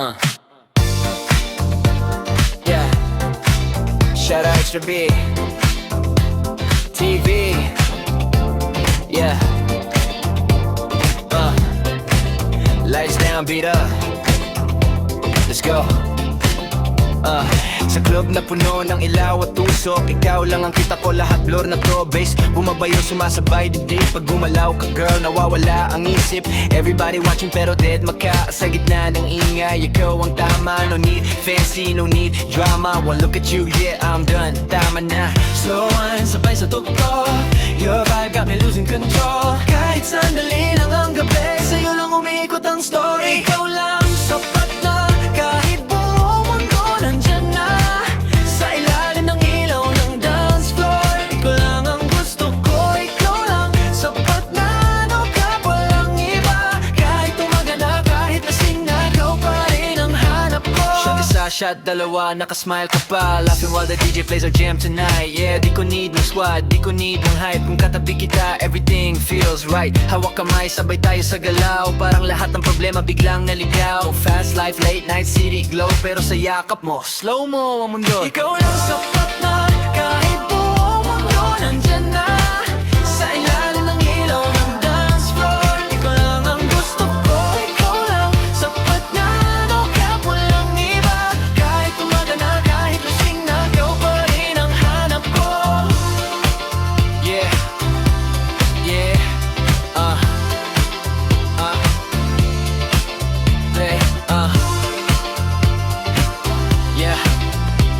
Uh. Yeah. Shout out Extra B TV. Yeah. Lights down, beat up. Let's go. Sa club na puno ng ilaw at tusok, ikaw lang ang kita ko, lahat blur na to. Bass bumabayo, sumasabay dibdib. Pag gumalaw ka girl, nawawala ang isip. Everybody watching pero dead maka sa gitna ng ingay. Ikaw ang tama, no need fancy, no need drama. One look at you, yeah, I'm done, tama na. Slow wine, sabay sa tugtog ko. Your vibe got me losing control. Kahit sandali lang ang gabi, sa'yo lang umiikot ang story. Ikaw lang sapat na, kahit buong mundo nandyan na. Sa ilalim ng ilaw ng dance floor, ikaw lang ang gusto ko. Ikaw lang sapat na, no cap, walang iba. Kahit umaga na, kahit lasing na, ikaw pa rin ang hanap ko. Shot isa, shot dalawa, nakasmile ka pa. Laughing while the DJ plays our jam tonight. Yeah, di ko need ng squad, di ko need ng hype. Kung katabi kita, everything feels right. Hawak kamay, sabay tayo sa galaw. Parang lahat ng problema biglang naligaw. Fast life, late night, city glow. Pero sa yakap mo, slow mo ang mundo. Ikaw lang sapat na, kahit buong mundo nandyan na. Sa ilalim ng ilaw ng dance floor, ikaw lang ang gusto ko. Ikaw lang sapat na, no cap, walang iba. Kahit umaga na, kahit lasing na, ikaw pa rin ang hanap ko. Yeah, yeah, play, yeah,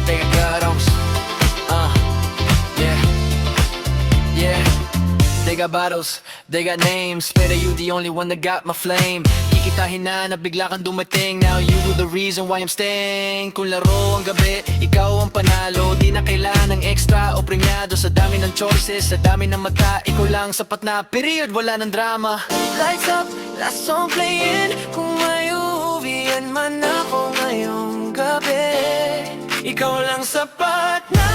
they got bottles, yeah, yeah, they got bottles, they got names, pero you the only one that got my flame. Kikitahin na bigla kang dumating, now you the reason why I'm staying. Kung laro ang gabi, ikaw ang panalo. Di na kailangan ng extra o premiado. Sa dami ng choices, sa dami ng mata, ikaw lang sapat na, period, wala ng drama. Lights up, last song playing. Kung may uuwian man ako ngayong gabi, ikaw lang sapat na.